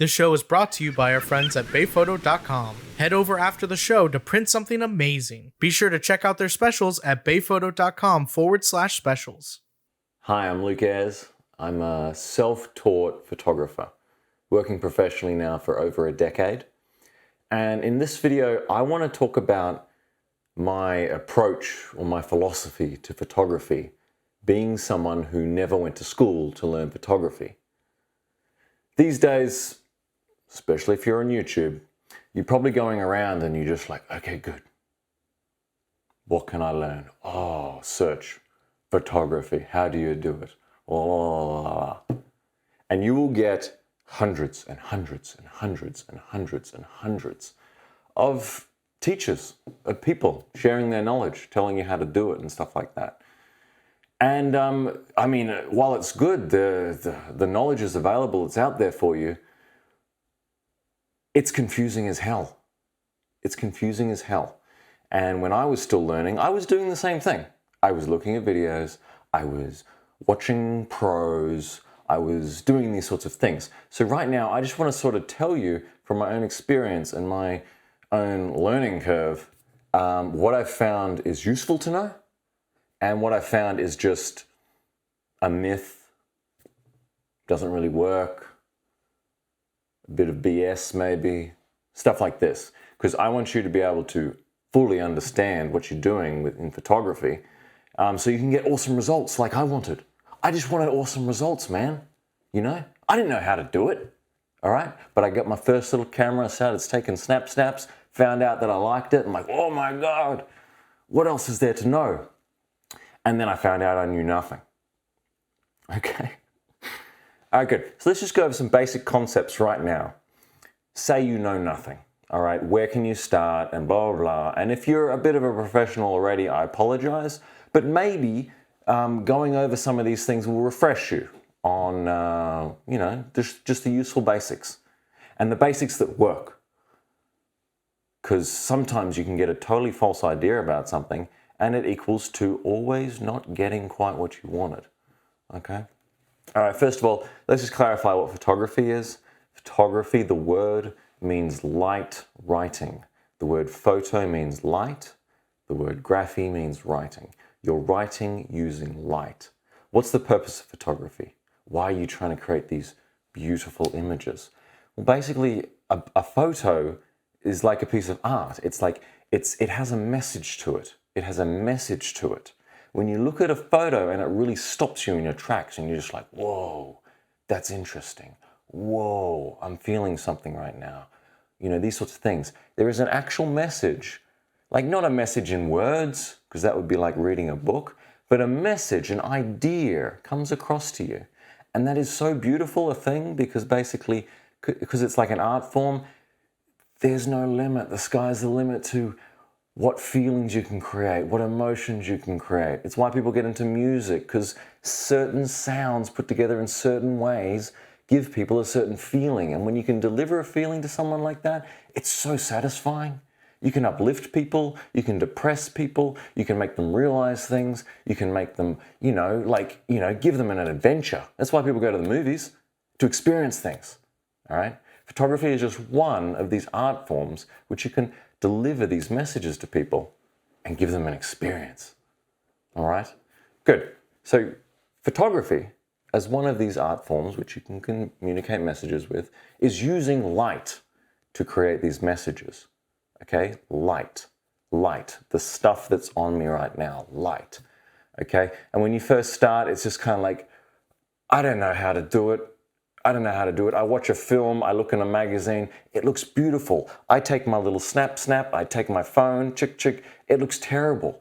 This show is brought to you by our friends at bayphoto.com. Head over after the show to print something amazing. Be sure to check out their specials at bayphoto.com/specials. Hi, I'm Luke Ayers. I'm a self-taught photographer, working professionally now for over a decade. And in this video, I want to talk about my approach or my philosophy to photography, being someone who never went to school to learn photography. These days, especially if you're on YouTube, you're probably going around and you're just like, okay, good. What can I learn? Oh, search photography. How do you do it? Oh, and you will get hundreds and hundreds and hundreds and hundreds and hundreds of teachers, of people sharing their knowledge, telling you how to do it and stuff like that. And I mean, while it's good, the knowledge is available, it's out there for you, it's confusing as hell. It's confusing as hell. And when I was still learning, I was doing the same thing. I was looking at videos, I was watching pros, I was doing these sorts of things. So right now, I just want to sort of tell you from my own experience and my own learning curve, what I've found is useful to know, and what I found is just a myth, doesn't really work, a bit of BS maybe, stuff like this. Because I want you to be able to fully understand what you're doing in photography, so you can get awesome results like I wanted. I just wanted awesome results, man. You know, I didn't know how to do it, all right? But I got my first little camera, started taking snaps, found out that I liked it. I'm like, oh my God, what else is there to know? And then I found out I knew nothing. Okay. All right, good. So let's just go over some basic concepts right now. Say you know nothing, all right? Where can you start and blah, blah, blah. And if you're a bit of a professional already, I apologize. But maybe going over some of these things will refresh you on, you know, just the useful basics and the basics that work. Because sometimes you can get a totally false idea about something and it equals to always not getting quite what you wanted, okay? All right, first of all, let's just clarify what photography is. Photography, the word means light writing. The word photo means light. The word graphy means writing. You're writing using light. What's the purpose of photography? Why are you trying to create these beautiful images? Well, basically, a photo is like a piece of art. It's like, it has a message to it. It has a message to it. When you look at a photo and it really stops you in your tracks and you're just like, whoa, that's interesting. Whoa, I'm feeling something right now. You know, these sorts of things. There is an actual message, like not a message in words, because that would be like reading a book, but a message, an idea comes across to you. And that is so beautiful a thing because basically, because it's like an art form, there's no limit. The sky's the limit to what feelings you can create, what emotions you can create. It's why people get into music, because certain sounds put together in certain ways give people a certain feeling. And when you can deliver a feeling to someone like that, it's so satisfying. You can uplift people, you can depress people, you can make them realize things, you can make them, give them an adventure. That's why people go to the movies, to experience things, all right? Photography is just one of these art forms which you can deliver these messages to people and give them an experience. All right? Good. So photography, as one of these art forms which you can communicate messages with, is using light to create these messages. Okay? Light. Light. The stuff that's on me right now. Light. Okay? And when you first start, it's just kind of like, I don't know how to do it. I don't know how to do it. I watch a film, I look in a magazine, it looks beautiful. I take my little snap, I take my phone, chick, it looks terrible.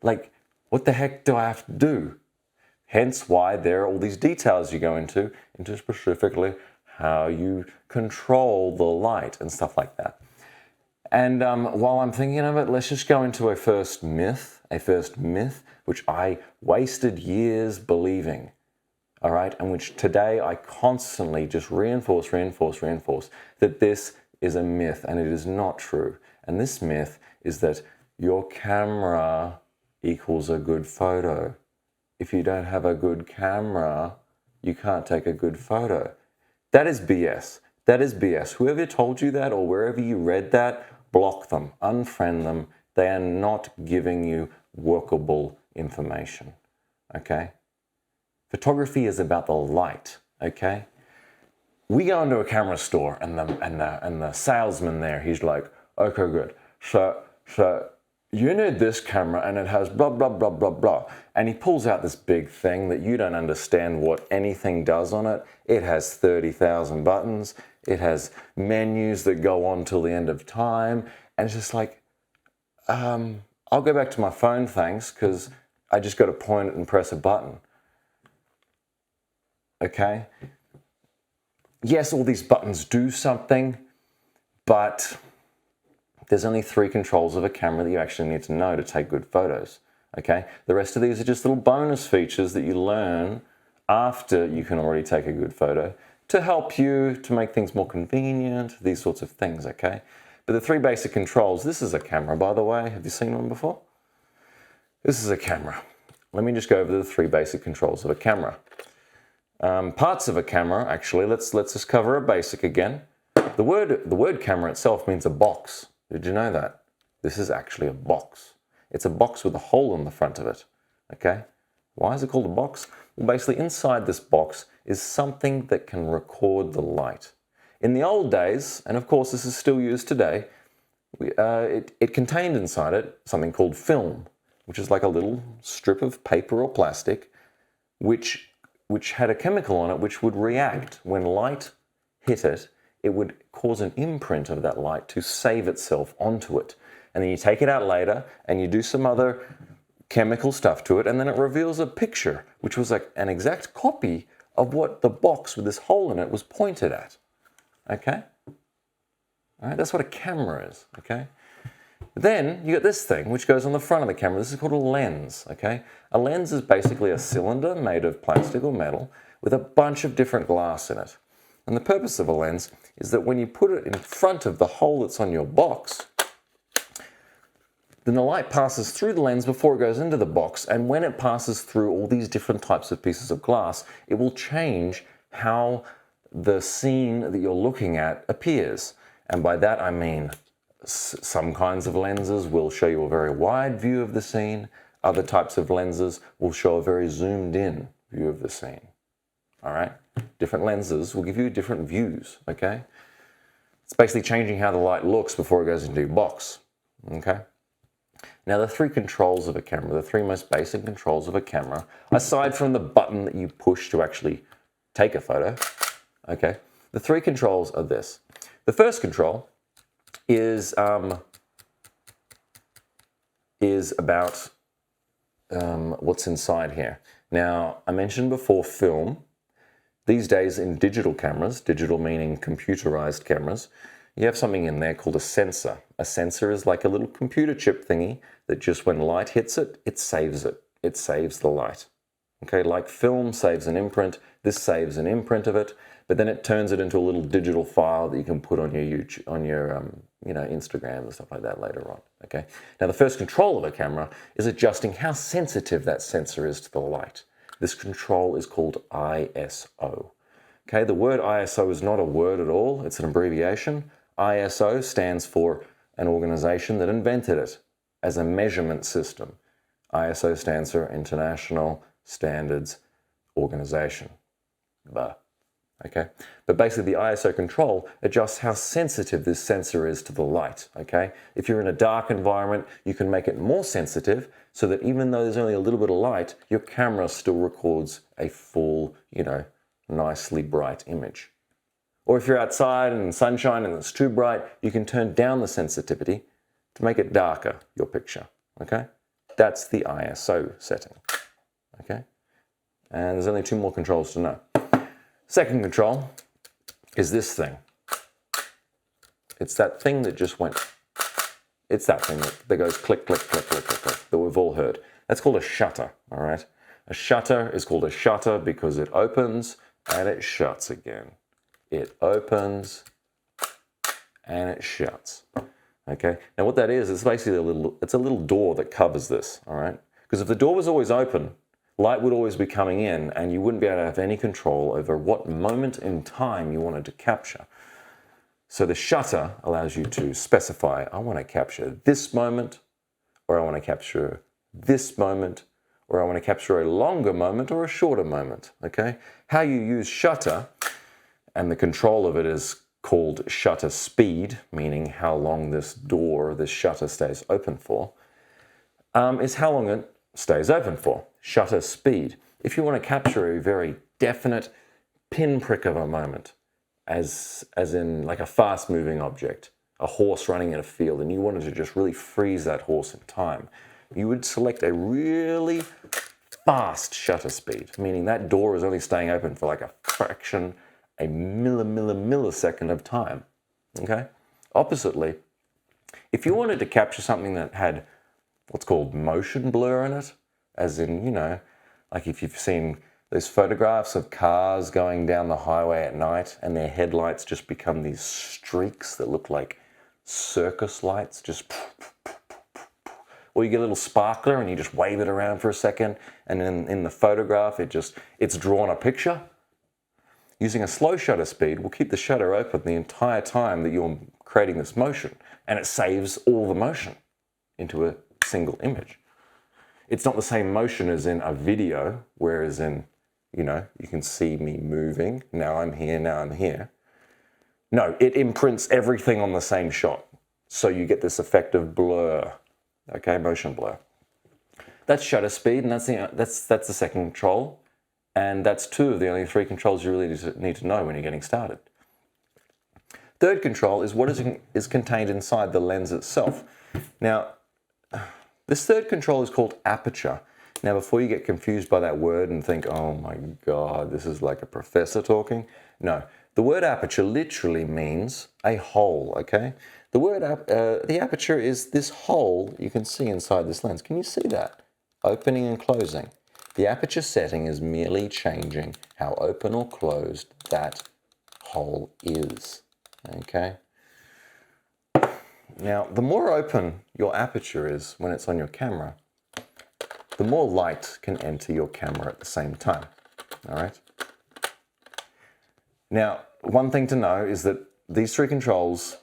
Like, what the heck do I have to do? Hence why there are all these details you go into specifically how you control the light and stuff like that. And while I'm thinking of it, let's just go into a first myth, which I wasted years believing. All right, and which today I constantly just reinforce that this is a myth and it is not true. And this myth is that your camera equals a good photo. If you don't have a good camera, you can't take a good photo. That is BS. That is BS. Whoever told you that or wherever you read that, block them, unfriend them. They are not giving you workable information, okay? Photography is about the light, okay? We go into a camera store and the salesman there, he's like, okay, good. So you need this camera and it has blah, blah, blah, blah, blah. And he pulls out this big thing that you don't understand what anything does on it. It has 30,000 buttons. It has menus that go on till the end of time. And it's just like, I'll go back to my phone, thanks, because I just got to point it and press a button. Okay? Yes, all these buttons do something, but there's only 3 controls of a camera that you actually need to know to take good photos, okay? The rest of these are just little bonus features that you learn after you can already take a good photo to help you to make things more convenient, these sorts of things, okay? But the 3 basic controls, this is a camera, by the way. Have you seen one before? This is a camera. Let me just go over the 3 basic controls of a camera. Parts of a camera, actually, let's just cover a basic again. The word camera itself means a box. Did you know that? This is actually a box. It's a box with a hole in the front of it, okay? Why is it called a box? Well, basically inside this box is something that can record the light. In the old days, and of course this is still used today, it contained inside it something called film, which is like a little strip of paper or plastic, which had a chemical on it which would react when light hit it. It would cause an imprint of that light to save itself onto it. And then you take it out later and you do some other chemical stuff to it, and then it reveals a picture, which was like an exact copy of what the box with this hole in it was pointed at. Okay? All right, that's what a camera is, okay? Then you got this thing, which goes on the front of the camera. This is called a lens, okay? A lens is basically a cylinder made of plastic or metal with a bunch of different glass in it. And the purpose of a lens is that when you put it in front of the hole that's on your box, then the light passes through the lens before it goes into the box, and when it passes through all these different types of pieces of glass, it will change how the scene that you're looking at appears. And by that I mean some kinds of lenses will show you a very wide view of the scene. Other types of lenses will show a very zoomed in view of the scene. All right? Different lenses will give you different views, okay? It's basically changing how the light looks before it goes into your box, okay? Now the 3 controls of a camera, the 3 most basic controls of a camera, aside from the button that you push to actually take a photo, okay? The 3 controls are this. The first control is about what's inside here. Now, I mentioned before film. These days in digital cameras, digital meaning computerized cameras, you have something in there called a sensor. A sensor is like a little computer chip thingy that just when light hits it, it saves it. It saves the light. Okay, like film saves an imprint, this saves an imprint of it, but then it turns it into a little digital file that you can put on your YouTube, on your Instagram and stuff like that later on. Okay. Now the first control of a camera is adjusting how sensitive that sensor is to the light. This control is called ISO. Okay, the word ISO is not a word at all, it's an abbreviation. ISO stands for an organization that invented it as a measurement system. ISO stands for International Standards Organization. Okay, but basically the ISO control adjusts how sensitive this sensor is to the light, okay? If you're in a dark environment, you can make it more sensitive so that even though there's only a little bit of light, your camera still records a full, nicely bright image. Or if you're outside and in sunshine and it's too bright, you can turn down the sensitivity to make it darker, your picture, okay? That's the ISO setting, okay? And there's only 2 more controls to know. Second control is this thing. It's that thing that just went, it's that thing that goes click, click, click, click, click, click, that we've all heard. That's called a shutter, all right? A shutter is called a shutter because it opens and it shuts again. It opens and it shuts, okay? Now what that is basically it's a little door that covers this, all right? Because if the door was always open, light would always be coming in and you wouldn't be able to have any control over what moment in time you wanted to capture. So the shutter allows you to specify, I want to capture this moment, or I want to capture this moment, or I want to capture a longer moment or a shorter moment, okay? How you use shutter, and the control of it is called shutter speed, meaning how long this door, this shutter stays open for, is how long it stays open for, shutter speed. If you want to capture a very definite pinprick of a moment, as in like a fast-moving object, a horse running in a field, and you wanted to just really freeze that horse in time, you would select a really fast shutter speed, meaning that door is only staying open for like a fraction, a millisecond of time, okay? Oppositely, if you wanted to capture something that had what's called motion blur in it, as in, you know, like if you've seen those photographs of cars going down the highway at night and their headlights just become these streaks that look like circus lights, just, or you get a little sparkler and you just wave it around for a second, and then in the photograph it's drawn a picture. Using a slow shutter speed will keep the shutter open the entire time that you're creating this motion, and it saves all the motion into a single image. It's not the same motion as in a video, whereas in, you know, you can see me moving, now I'm here, now I'm here. No, it imprints everything on the same shot. So you get this effect of blur, okay, motion blur. That's shutter speed, and that's the second control. And that's two of the only three controls you really need to know when you're getting started. Third control is what is contained inside the lens itself. Now, this third control is called aperture. Now, before you get confused by that word and think, oh my God, this is like a professor talking. No, the word aperture literally means a hole, okay? The aperture is this hole you can see inside this lens. Can you see that? Opening and closing. The aperture setting is merely changing how open or closed that hole is, okay? Now, the more open your aperture is when it's on your camera, the more light can enter your camera at the same time, all right? Now, one thing to know is that these three controls,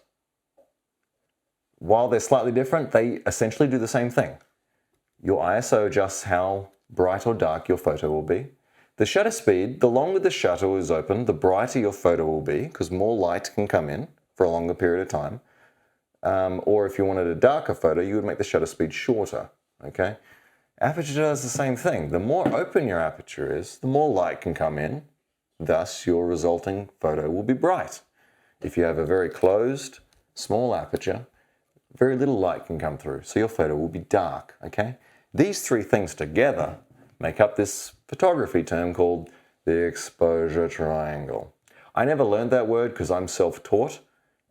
while they're slightly different, they essentially do the same thing. Your ISO adjusts how bright or dark your photo will be. The shutter speed, the longer the shutter is open, the brighter your photo will be, because more light can come in for a longer period of time. Or if you wanted a darker photo, you would make the shutter speed shorter, okay? Aperture does the same thing. The more open your aperture is, the more light can come in, thus your resulting photo will be bright. If you have a very closed, small aperture, very little light can come through, so your photo will be dark, okay? These three things together make up this photography term called the exposure triangle. I never learned that word because I'm self-taught,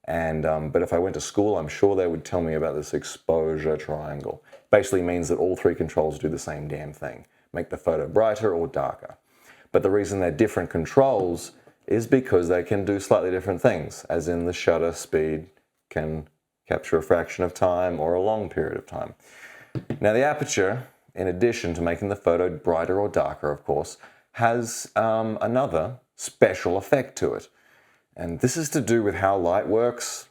but if I went to school, I'm sure they would tell me about this exposure triangle. Basically means that all three controls do the same damn thing, make the photo brighter or darker. But the reason they're different controls is because they can do slightly different things, as in the shutter speed can capture a fraction of time or a long period of time. Now, the aperture, in addition to making the photo brighter or darker, of course, has another special effect to it. And this is to do with how light works.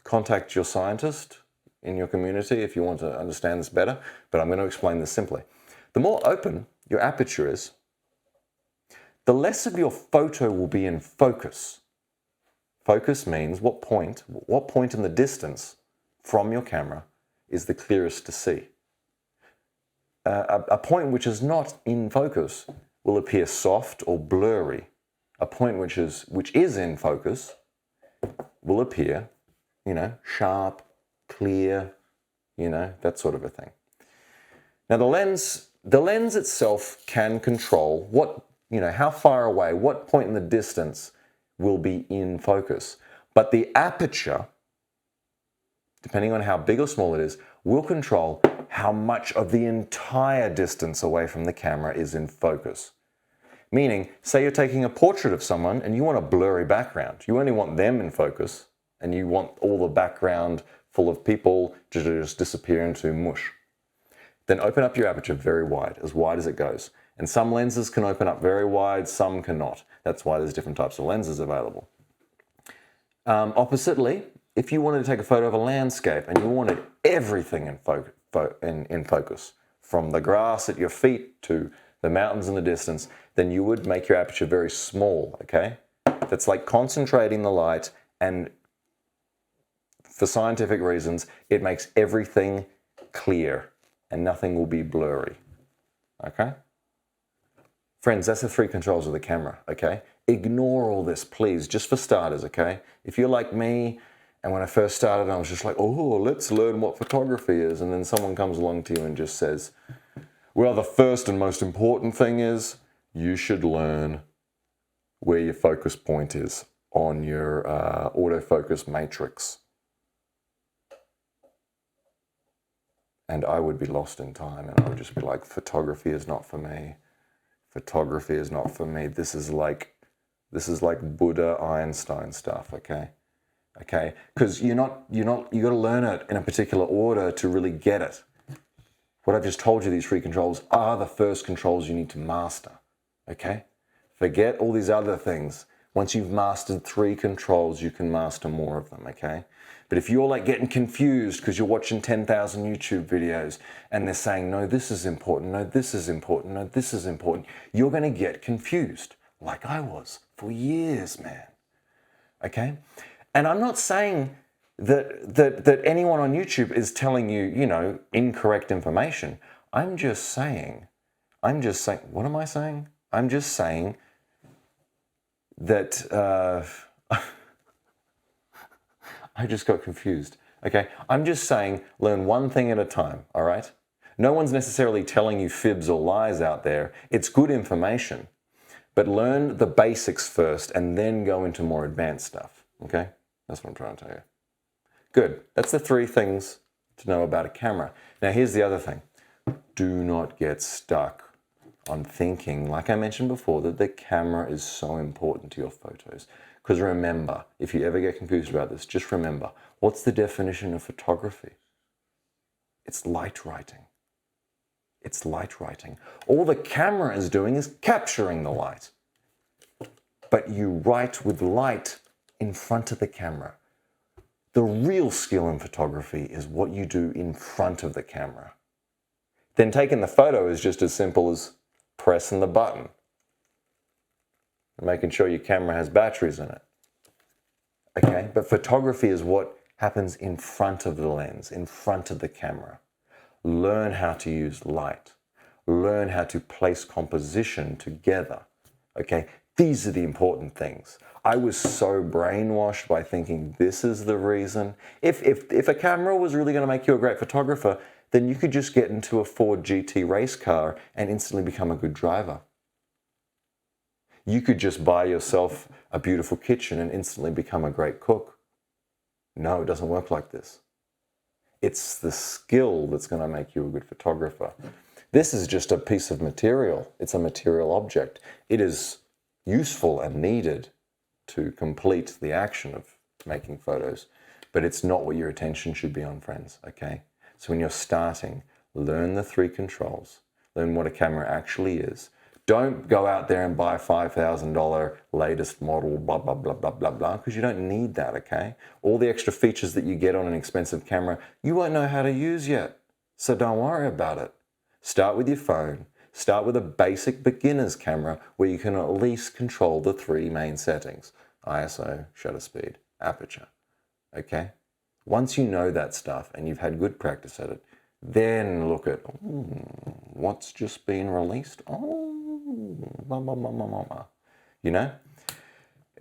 Contact your scientist in your community if you want to understand this better, but I'm going to explain this simply. The more open your aperture is, the less of your photo will be in focus. Focus means what point in the distance from your camera is the clearest to see. A point which is not in focus will appear soft or blurry. A point which is in focus will appear, you know, sharp, clear, you know, that sort of a thing. Now the lens itself can control how far away, what point in the distance will be in focus. But the aperture, depending on how big or small it is, will control how much of the entire distance away from the camera is in focus. Meaning, say you're taking a portrait of someone and you want a blurry background. You only want them in focus and you want all the background full of people to just disappear into mush. Then open up your aperture very wide as it goes. And some lenses can open up very wide, some cannot. That's why there's different types of lenses available. Oppositely, if you wanted to take a photo of a landscape and you wanted everything in focus, from the grass at your feet to the mountains in the distance, then you would make your aperture very small, okay? That's like concentrating the light, and for scientific reasons, it makes everything clear and nothing will be blurry, okay? Friends, that's the 3 controls of the camera, okay? Ignore all this, please, just for starters, okay? If you're like me, and when I first started, I was just like, oh, let's learn what photography is. And then someone comes along to you and just says, well, the first and most important thing is you should learn where your focus point is on your autofocus matrix. And I would be lost in time, and I would just be like, photography is not for me. Photography is not for me. This is like Buddha, Einstein stuff, okay? Okay, because you got to learn it in a particular order to really get it. What I've just told you, these 3 controls are the first controls you need to master, okay? Forget all these other things. Once you've mastered 3 controls, you can master more of them, okay? But if you're like getting confused because you're watching 10,000 YouTube videos and they're saying, no, this is important, no, this is important, no, this is important, you're going to get confused, like I was for years, man, okay? And I'm not saying that anyone on YouTube is telling you, you know, incorrect information. I'm just saying, what am I saying? I'm just saying that, I just got confused, okay? I'm just saying, learn one thing at a time, all right? No one's necessarily telling you fibs or lies out there. It's good information, but learn the basics first and then go into more advanced stuff, okay? That's what I'm trying to tell you. Good. That's the 3 things to know about a camera. Now, here's the other thing. Do not get stuck on thinking, like I mentioned before, that the camera is so important to your photos. Because remember, if you ever get confused about this, just remember, what's the definition of photography? It's light writing. It's light writing. All the camera is doing is capturing the light. But you write with light in front of the camera. The real skill in photography is what you do in front of the camera. Then taking the photo is just as simple as pressing the button and making sure your camera has batteries in it. Okay, but photography is what happens in front of the lens, in front of the camera. Learn how to use light. Learn how to place composition together. Okay, these are the important things. I was so brainwashed by thinking this is the reason. If a camera was really going to make you a great photographer, then you could just get into a Ford GT race car and instantly become a good driver. You could just buy yourself a beautiful kitchen and instantly become a great cook. No, it doesn't work like this. It's the skill that's going to make you a good photographer. This is just a piece of material. It's a material object. It is useful and needed to complete the action of making photos, but it's not what your attention should be on, friends, okay? So when you're starting, learn the 3 controls, learn what a camera actually is. Don't go out there and buy $5,000 latest model, blah, blah, blah, blah, blah, blah, because you don't need that, okay? All the extra features that you get on an expensive camera, you won't know how to use yet, so don't worry about it. Start with your phone. Start with a basic beginner's camera where you can at least control the 3 main settings: ISO, shutter speed, aperture, okay? Once you know that stuff and you've had good practice at it, then look at what's just been released. Blah, blah, blah, blah, blah. You know?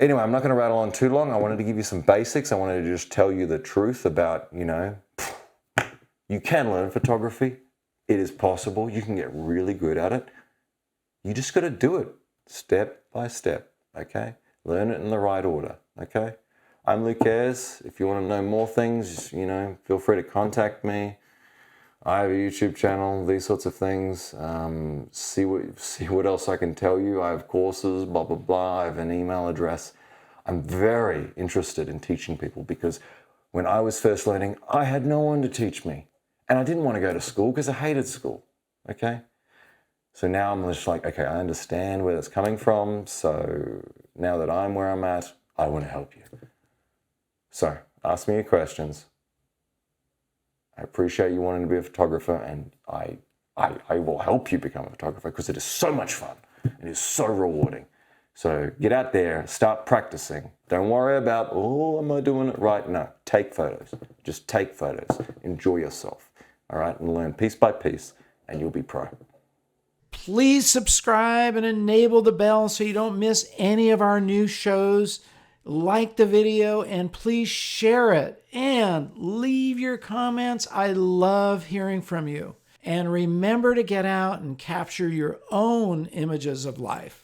Anyway, I'm not going to rattle on too long. I wanted to give you some basics. I wanted to just tell you the truth about, you know, you can learn photography. It is possible. You can get really good at it. You just got to do it step by step, okay? Learn it in the right order, okay? I'm Luke Ayers. If you want to know more things, you know, feel free to contact me. I have a YouTube channel, these sorts of things. See what else I can tell you. I have courses, blah, blah, blah. I have an email address. I'm very interested in teaching people because when I was first learning, I had no one to teach me. And I didn't want to go to school because I hated school, okay? So now I'm just like, okay, I understand where that's coming from. So now that I'm where I'm at, I want to help you. So ask me your questions. I appreciate you wanting to be a photographer, and I will help you become a photographer because it is so much fun. It is so rewarding. So get out there, start practicing. Don't worry about, oh, am I doing it right? No, take photos. Just take photos. Enjoy yourself. All right, and learn piece by piece, and you'll be pro. Please subscribe and enable the bell so you don't miss any of our new shows. Like the video and please share it and leave your comments. I love hearing from you. And remember to get out and capture your own images of life.